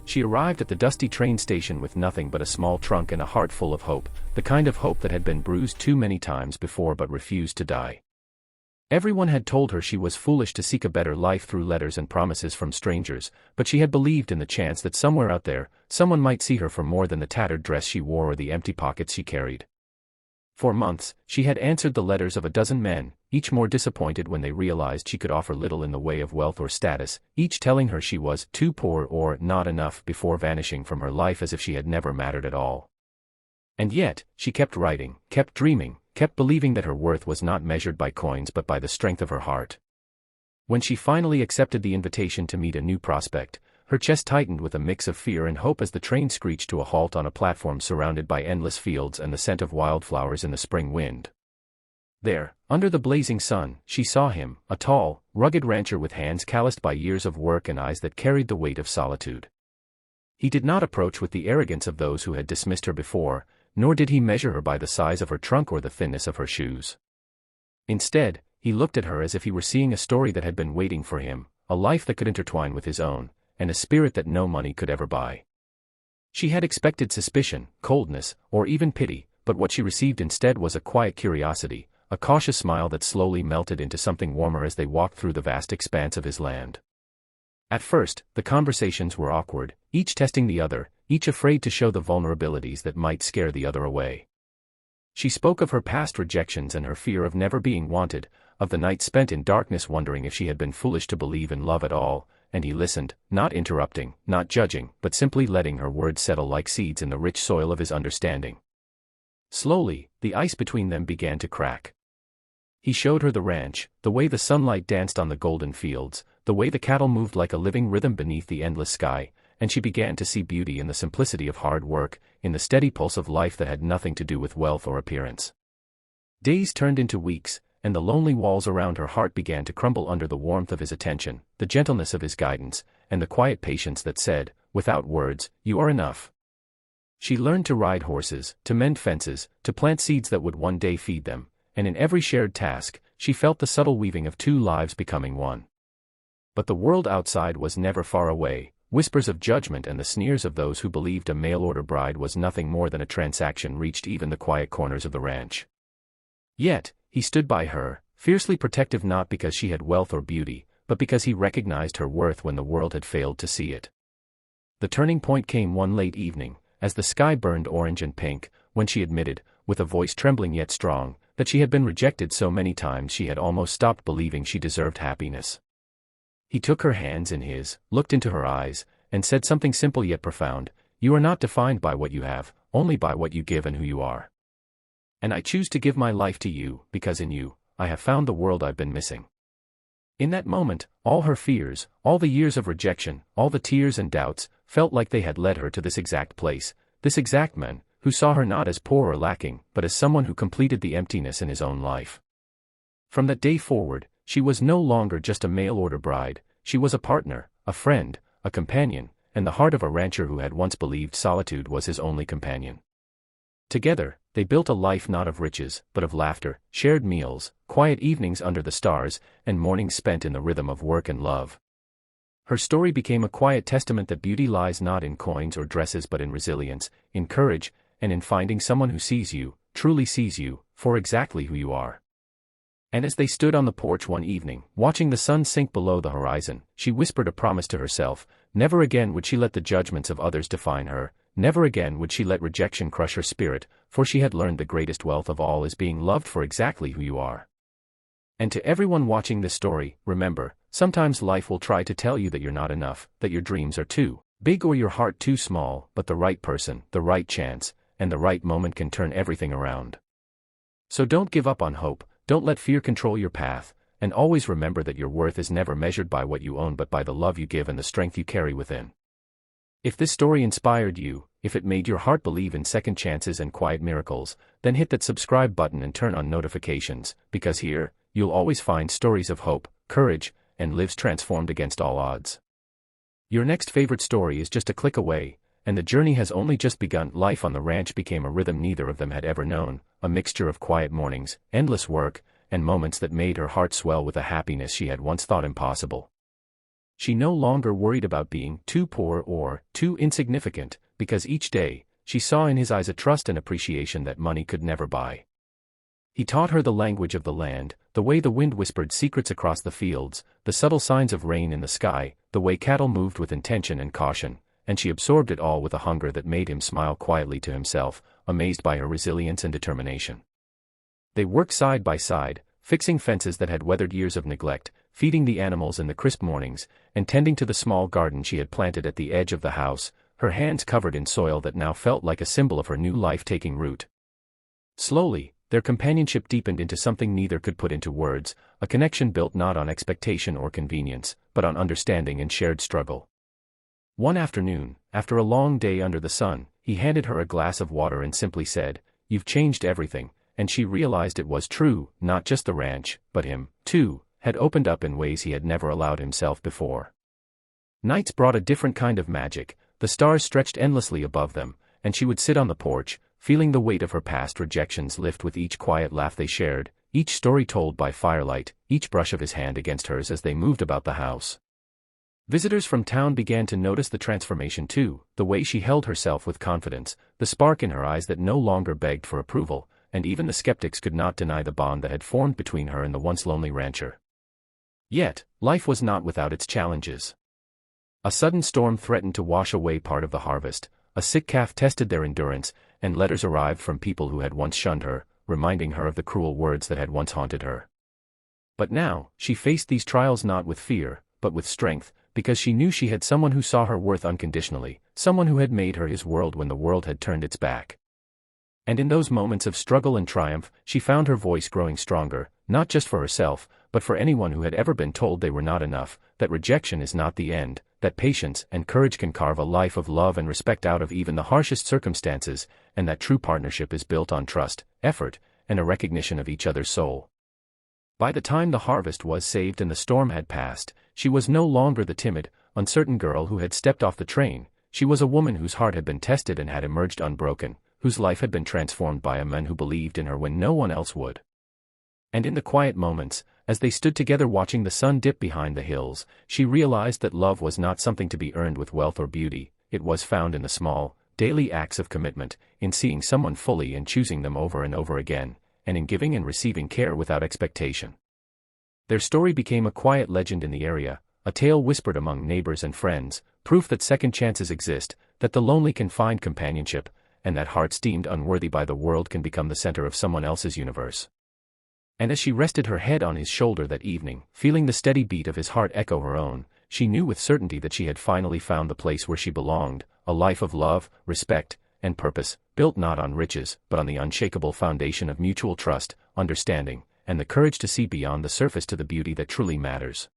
She arrived at the dusty train station with nothing but a small trunk and a heart full of hope, the kind of hope that had been bruised too many times before but refused to die. Everyone had told her she was foolish to seek a better life through letters and promises from strangers, but she had believed in the chance that somewhere out there, someone might see her for more than the tattered dress she wore or the empty pockets she carried. For months, she had answered the letters of a dozen men, each more disappointed when they realized she could offer little in the way of wealth or status, each telling her she was too poor or not enough before vanishing from her life as if she had never mattered at all. And yet, she kept writing, kept dreaming, kept believing that her worth was not measured by coins but by the strength of her heart. When she finally accepted the invitation to meet a new prospect, her chest tightened with a mix of fear and hope as the train screeched to a halt on a platform surrounded by endless fields and the scent of wildflowers in the spring wind. There, under the blazing sun, she saw him, a tall, rugged rancher with hands calloused by years of work and eyes that carried the weight of solitude. He did not approach with the arrogance of those who had dismissed her before, nor did he measure her by the size of her trunk or the thinness of her shoes. Instead, he looked at her as if he were seeing a story that had been waiting for him, a life that could intertwine with his own, and a spirit that no money could ever buy. She had expected suspicion, coldness, or even pity, but what she received instead was a quiet curiosity, a cautious smile that slowly melted into something warmer as they walked through the vast expanse of his land. At first, the conversations were awkward, each testing the other, each afraid to show the vulnerabilities that might scare the other away. She spoke of her past rejections and her fear of never being wanted, of the nights spent in darkness wondering if she had been foolish to believe in love at all, and he listened, not interrupting, not judging, but simply letting her words settle like seeds in the rich soil of his understanding. Slowly, the ice between them began to crack. He showed her the ranch, the way the sunlight danced on the golden fields, the way the cattle moved like a living rhythm beneath the endless sky, and she began to see beauty in the simplicity of hard work, in the steady pulse of life that had nothing to do with wealth or appearance. Days turned into weeks, and the lonely walls around her heart began to crumble under the warmth of his attention, the gentleness of his guidance, and the quiet patience that said, without words, "You are enough." She learned to ride horses, to mend fences, to plant seeds that would one day feed them, and in every shared task, she felt the subtle weaving of two lives becoming one. But the world outside was never far away. Whispers of judgment and the sneers of those who believed a mail-order bride was nothing more than a transaction reached even the quiet corners of the ranch. Yet, he stood by her, fiercely protective not because she had wealth or beauty, but because he recognized her worth when the world had failed to see it. The turning point came one late evening, as the sky burned orange and pink, when she admitted, with a voice trembling yet strong, that she had been rejected so many times she had almost stopped believing she deserved happiness. He took her hands in his, looked into her eyes, and said something simple yet profound, "You are not defined by what you have, only by what you give and who you are. And I choose to give my life to you, because in you, I have found the world I've been missing." In that moment, all her fears, all the years of rejection, all the tears and doubts, felt like they had led her to this exact place, this exact man, who saw her not as poor or lacking, but as someone who completed the emptiness in his own life. From that day forward, she was no longer just a mail-order bride, she was a partner, a friend, a companion, and the heart of a rancher who had once believed solitude was his only companion. Together, they built a life not of riches, but of laughter, shared meals, quiet evenings under the stars, and mornings spent in the rhythm of work and love. Her story became a quiet testament that beauty lies not in coins or dresses but in resilience, in courage, and in finding someone who sees you, truly sees you, for exactly who you are. And as they stood on the porch one evening, watching the sun sink below the horizon, she whispered a promise to herself: never again would she let the judgments of others define her, never again would she let rejection crush her spirit, for she had learned the greatest wealth of all is being loved for exactly who you are. And to everyone watching this story, remember, sometimes life will try to tell you that you're not enough, that your dreams are too big or your heart too small, but the right person, the right chance, and the right moment can turn everything around. So don't give up on hope. Don't let fear control your path, and always remember that your worth is never measured by what you own but by the love you give and the strength you carry within. If this story inspired you, if it made your heart believe in second chances and quiet miracles, then hit that subscribe button and turn on notifications, because here, you'll always find stories of hope, courage, and lives transformed against all odds. Your next favorite story is just a click away, and the journey has only just begun. Life on the ranch became a rhythm neither of them had ever known, a mixture of quiet mornings, endless work, and moments that made her heart swell with a happiness she had once thought impossible. She no longer worried about being too poor or too insignificant, because each day, she saw in his eyes a trust and appreciation that money could never buy. He taught her the language of the land, the way the wind whispered secrets across the fields, the subtle signs of rain in the sky, the way cattle moved with intention and caution, and she absorbed it all with a hunger that made him smile quietly to himself, amazed by her resilience and determination. They worked side by side, fixing fences that had weathered years of neglect, feeding the animals in the crisp mornings, and tending to the small garden she had planted at the edge of the house, her hands covered in soil that now felt like a symbol of her new life taking root. Slowly, their companionship deepened into something neither could put into words, a connection built not on expectation or convenience, but on understanding and shared struggle. One afternoon, after a long day under the sun, he handed her a glass of water and simply said, "You've changed everything," and she realized it was true. Not just the ranch, but him, too, had opened up in ways he had never allowed himself before. Nights brought a different kind of magic, the stars stretched endlessly above them, and she would sit on the porch, feeling the weight of her past rejections lift with each quiet laugh they shared, each story told by firelight, each brush of his hand against hers as they moved about the house. Visitors from town began to notice the transformation too, the way she held herself with confidence, the spark in her eyes that no longer begged for approval, and even the skeptics could not deny the bond that had formed between her and the once lonely rancher. Yet, life was not without its challenges. A sudden storm threatened to wash away part of the harvest, a sick calf tested their endurance, and letters arrived from people who had once shunned her, reminding her of the cruel words that had once haunted her. But now, she faced these trials not with fear, but with strength, because she knew she had someone who saw her worth unconditionally, someone who had made her his world when the world had turned its back. And in those moments of struggle and triumph, she found her voice growing stronger, not just for herself, but for anyone who had ever been told they were not enough, that rejection is not the end, that patience and courage can carve a life of love and respect out of even the harshest circumstances, and that true partnership is built on trust, effort, and a recognition of each other's soul. By the time the harvest was saved and the storm had passed, she was no longer the timid, uncertain girl who had stepped off the train. She was a woman whose heart had been tested and had emerged unbroken, whose life had been transformed by a man who believed in her when no one else would. And in the quiet moments, as they stood together watching the sun dip behind the hills, she realized that love was not something to be earned with wealth or beauty. It was found in the small, daily acts of commitment, in seeing someone fully and choosing them over and over again, and in giving and receiving care without expectation. Their story became a quiet legend in the area, a tale whispered among neighbors and friends, proof that second chances exist, that the lonely can find companionship, and that hearts deemed unworthy by the world can become the center of someone else's universe. And as she rested her head on his shoulder that evening, feeling the steady beat of his heart echo her own, she knew with certainty that she had finally found the place where she belonged, a life of love, respect, and purpose, built not on riches, but on the unshakable foundation of mutual trust, understanding, and the courage to see beyond the surface to the beauty that truly matters.